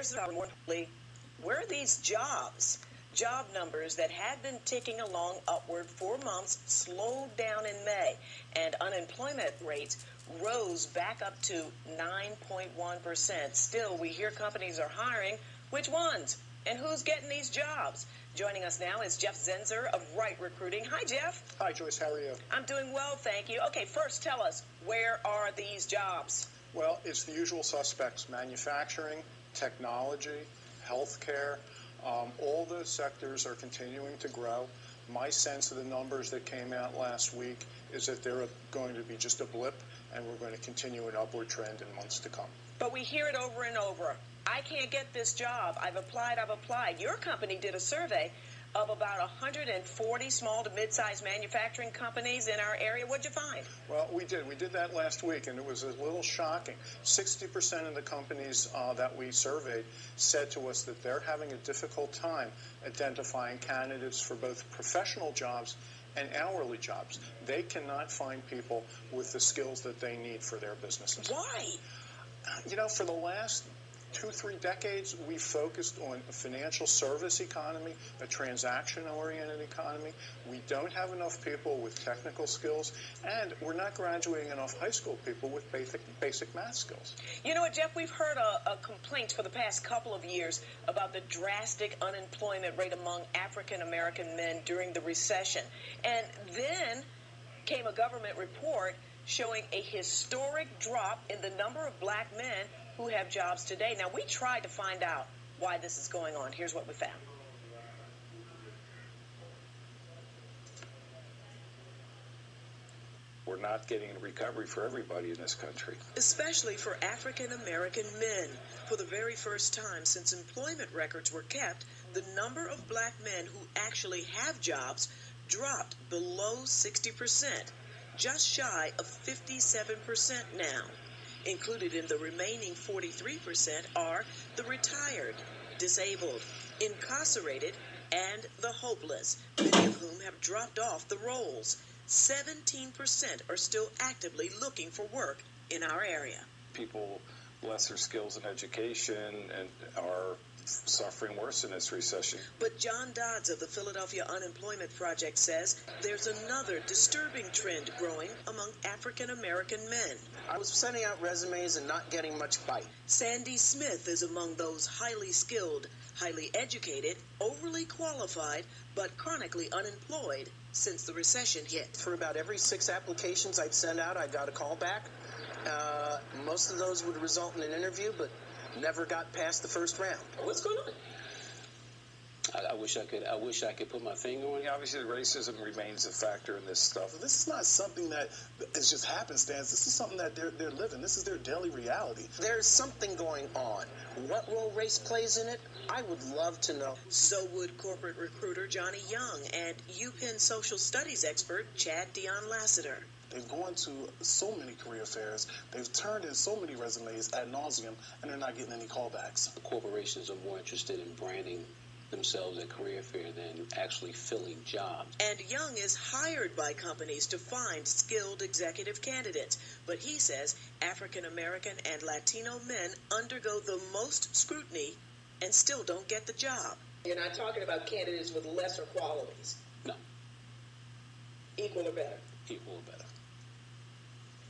More importantly, where are these jobs? Job numbers that had been ticking along upward for months slowed down in May, and unemployment rates rose back up to 9.1%. Still, we hear companies are hiring. Which ones? And who's getting these jobs? Joining us now is Jeff Zinser of Right Recruiting. Hi, Jeff. Hi, Joyce. How are you? I'm doing well, thank you. Okay, first tell us, where are these jobs? Well, it's the usual suspects: manufacturing, technology, healthcare. All the sectors are continuing to grow. My sense of the numbers that came out last week is that they're going to be just a blip, and we're going to continue an upward trend in months to come. But we hear it over and over. I can't get this job. I've applied. Your company did a survey of about 140 small to mid-sized manufacturing companies in our area. What'd you find? Well, we did. We did that last week, and it was a little shocking. 60% of the companies that we surveyed said to us that they're having a difficult time identifying candidates for both professional jobs and hourly jobs. They cannot find people with the skills that they need for their businesses. Why? You know, for the last 2-3 decades, we focused on a financial service economy, a transaction-oriented economy. We don't have enough people with technical skills, and we're not graduating enough high school people with basic math skills. You know what, Jeff? We've heard a complaint for the past couple of years about the drastic unemployment rate among African-American men during the recession. And then came a government report showing a historic drop in the number of black men who have jobs today. Now, we tried to find out why this is going on. Here's what we found. We're not getting a recovery for everybody in this country. Especially for African-American men. For the very first time since employment records were kept, the number of black men who actually have jobs dropped below 60%, just shy of 57% now. Included in the remaining 43% are the retired, disabled, incarcerated, and the hopeless, many of whom have dropped off the rolls. 17% are still actively looking for work in our area. People lesser skills in education and are suffering worse in this recession. But John Dodds of the Philadelphia Unemployment Project says there's another disturbing trend growing among African-American men. I was sending out resumes and not getting much bite. Sandy Smith is among those highly skilled, highly educated, overly qualified, but chronically unemployed since the recession hit. For about every 6 applications I'd send out, I got a call back. Most of those would result in an interview, but never got past the first round. What's going on? I wish I could put my finger on it. Obviously, racism remains a factor in this stuff. This is not something that is just happenstance. This is something that they're living. This is their daily reality. There's something going on. What role race plays in it, I would love to know. So would corporate recruiter Johnny Young and UPenn social studies expert Chad Dion Lassiter. They've gone to so many career fairs. They've turned in so many resumes ad nauseum, and they're not getting any callbacks. The corporations are more interested in branding themselves at career fair than actually filling jobs. And Young is hired by companies to find skilled executive candidates. But he says African American and Latino men undergo the most scrutiny and still don't get the job. You're not talking about candidates with lesser qualities. No. Equal or better? Equal or better.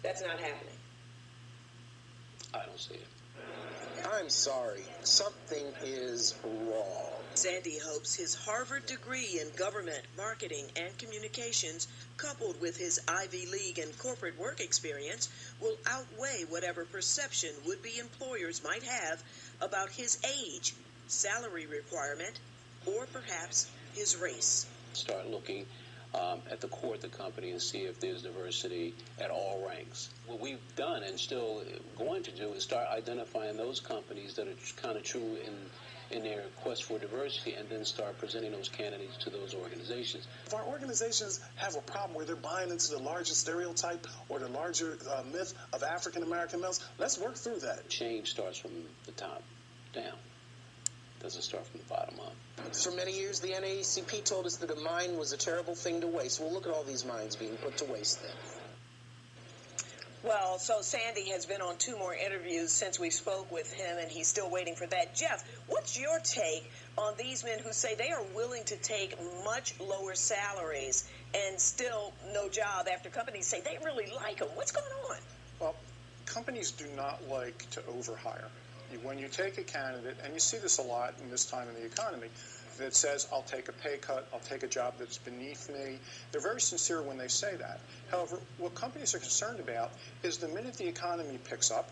That's not happening. I don't see it. I'm sorry. Something is wrong. Sandy hopes his Harvard degree in government, marketing, and communications, coupled with his Ivy League and corporate work experience, will outweigh whatever perception would-be employers might have about his age, salary requirement, or perhaps his race. Start looking at the core of the company and see if there's diversity at all ranks. What we've done and still going to do is start identifying those companies that are kind of true in their quest for diversity, and then start presenting those candidates to those organizations. If our organizations have a problem where they're buying into the larger stereotype or the larger myth of African-American males, let's work through that. Change starts from the top down. Doesn't start from the bottom up. For many years, the NAACP told us that a mine was a terrible thing to waste. Well, look at all these mines being put to waste then. Well, so Sandy has been on 2 more interviews since we spoke with him, and he's still waiting for that. Jeff, what's your take on these men who say they are willing to take much lower salaries and still no job after companies say they really like them? What's going on? Well, companies do not like to overhire. When you take a candidate, and you see this a lot in this time in the economy, that says, I'll take a pay cut, I'll take a job that's beneath me. They're very sincere when they say that. However, what companies are concerned about is the minute the economy picks up,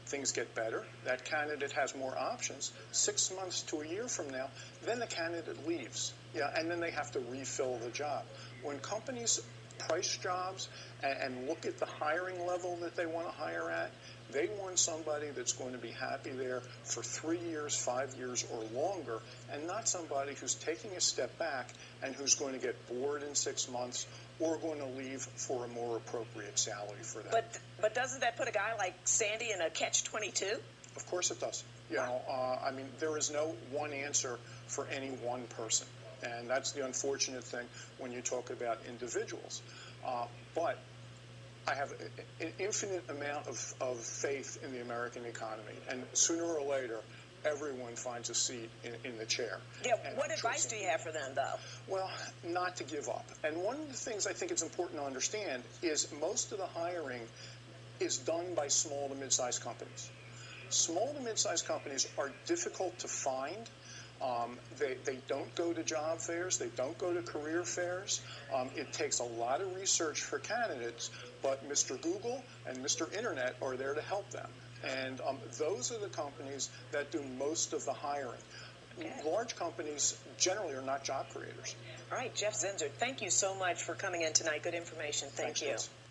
things get better, that candidate has more options, 6 months to a year from now, then the candidate leaves. Yeah, and then they have to refill the job. When companies price jobs and look at the hiring level that they want to hire at, they want somebody that's going to be happy there for 3 years, 5 years, or longer, and not somebody who's taking a step back and who's going to get bored in 6 months or going to leave for a more appropriate salary for them. But doesn't that put a guy like Sandy in a catch-22? Of course it does. You know, I mean, there is no one answer for any one person, and that's the unfortunate thing when you talk about individuals. But I have an infinite amount of faith in the American economy, and sooner or later, everyone finds a seat in the chair. Yeah, what advice do you have for them, though? Well, not to give up. And one of the things I think it's important to understand is most of the hiring is done by small to mid-sized companies. Small to mid-sized companies are difficult to find. They don't go to job fairs. They don't go to career fairs. It takes a lot of research for candidates, but Mr. Google and Mr. Internet are there to help them. And those are the companies that do most of the hiring. Okay. Large companies generally are not job creators. All right, Jeff Zinser, thank you so much for coming in tonight. Good information. Thank you. Thanks, Liz.